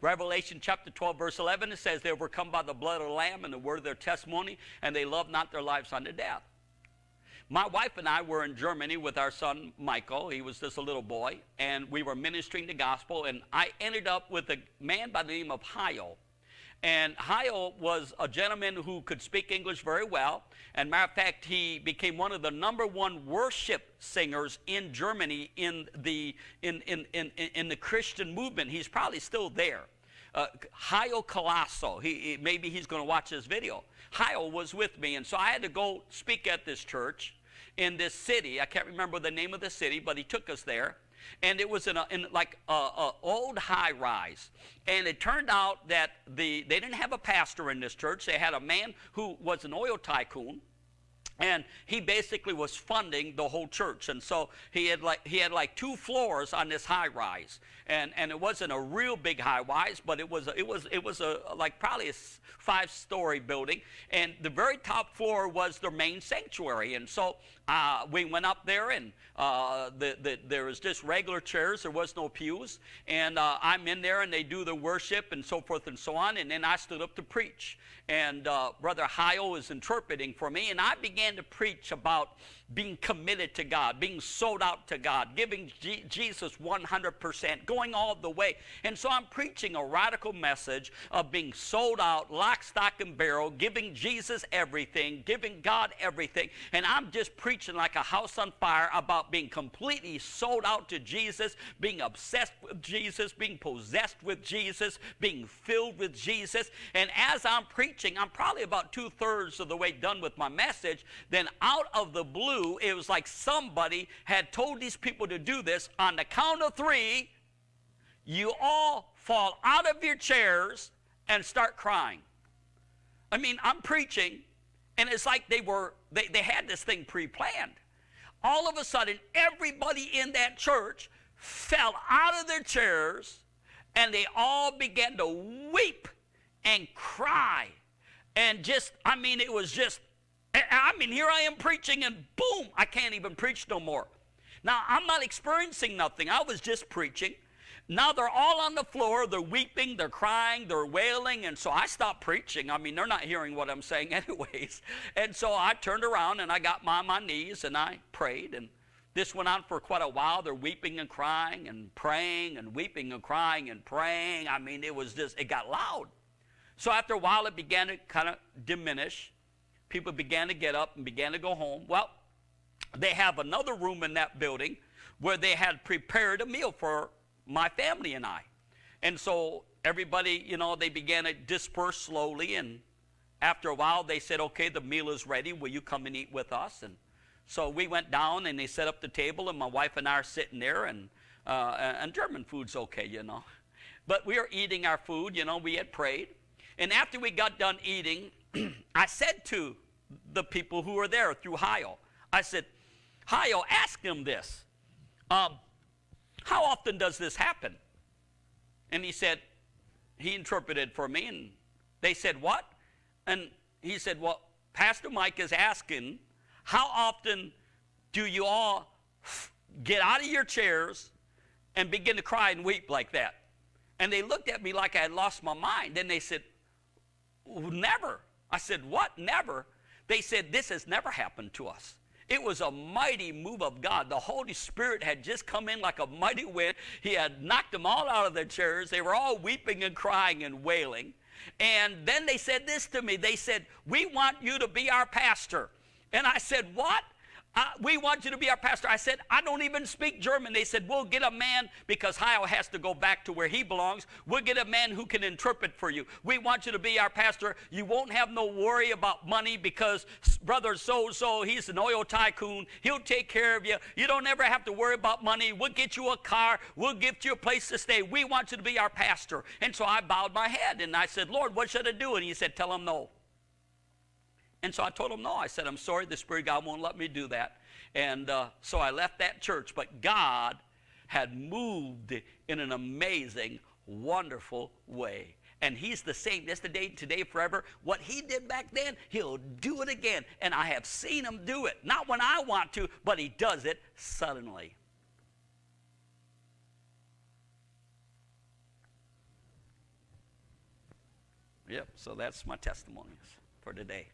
Revelation chapter 12, verse 11, it says, they overcome by the blood of the Lamb and the word of their testimony, and they love not their lives unto death. My wife and I were in Germany with our son, Michael. He was just a little boy, and we were ministering the gospel, and I ended up with a man by the name of Heil. And Heil was a gentleman who could speak English very well. And matter of fact, he became one of the #1 worship singers in Germany in the Christian movement. He's probably still there. Heil Colasso. Maybe he's going to watch this video. Heil was with me, and so I had to go speak at this church in this city. I can't remember the name of the city, but he took us there. And it was in like a old high-rise. And it turned out that they didn't have a pastor in this church. They had a man who was an oil tycoon. And he basically was funding the whole church. And so he had like 2 floors on this high-rise. And it wasn't a real big high-rise, but it was like probably a 5-story building. And the very top floor was their main sanctuary. And so we went up there, and there was just regular chairs. There was no pews. And I'm in there, and they do the worship and so forth and so on. And then I stood up to preach. And Brother Heil was interpreting for me. And I began to preach about being committed to God, being sold out to God, giving Jesus 100%, going all the way. And so I'm preaching a radical message of being sold out, lock, stock, and barrel, giving Jesus everything, giving God everything. And I'm just preaching like a house on fire about being completely sold out to Jesus, being obsessed with Jesus, being possessed with Jesus, being filled with Jesus. And as I'm preaching, I'm probably about 2/3 of the way done with my message. Then out of the blue, it was like somebody had told these people to do this. On the count of 3, you all fall out of your chairs and start crying. I mean, I'm preaching, and it's like they had this thing pre-planned. All of a sudden, everybody in that church fell out of their chairs, and they all began to weep and cry. And just, I mean, it was just, I mean, here I am preaching, and boom, I can't even preach no more. Now, I'm not experiencing nothing. I was just preaching. Now they're all on the floor. They're weeping, they're crying, they're wailing, and so I stopped preaching. I mean, they're not hearing what I'm saying anyways. And so I turned around, and I got on my knees, and I prayed, and this went on for quite a while. They're weeping and crying and praying and weeping and crying and praying. I mean, it was just, it got loud. So after a while, it began to kind of diminish. People began to get up and began to go home. Well, they have another room in that building where they had prepared a meal for my family and I. And so everybody, you know, they began to disperse slowly. And after a while, they said, okay, the meal is ready. Will you come and eat with us? And so we went down, and they set up the table, and my wife and I are sitting there. And German food's okay, you know. But we are eating our food, you know, we had prayed. And after we got done eating, I said to the people who were there through Heil, I said, Heil, ask him this. How often does this happen? And he said, he interpreted for me, and they said, what? And he said, well, Pastor Mike is asking, how often do you all get out of your chairs and begin to cry and weep like that? And they looked at me like I had lost my mind. Then they said, never. I said, what? Never? They said, this has never happened to us. It was a mighty move of God. The Holy Spirit had just come in like a mighty wind. He had knocked them all out of their chairs. They were all weeping and crying and wailing. And then they said this to me. They said, we want you to be our pastor. And I said, what? We want you to be our pastor. I said, I don't even speak German. They said, we'll get a man, because Heil has to go back to where he belongs. We'll get a man who can interpret for you. We want you to be our pastor. You won't have no worry about money, because brother so-so, he's an oil tycoon. He'll take care of you. You don't ever have to worry about money. We'll get you a car. We'll give you a place to stay. We want you to be our pastor. And so I bowed my head, and I said, Lord, what should I do? And he said, tell him no. And so I told him no. I said, I'm sorry, the Spirit of God won't let me do that. And so I left that church. But God had moved in an amazing, wonderful way. And he's the same yesterday, today, forever. What he did back then, he'll do it again. And I have seen him do it. Not when I want to, but he does it suddenly. Yep, so that's my testimonies for today.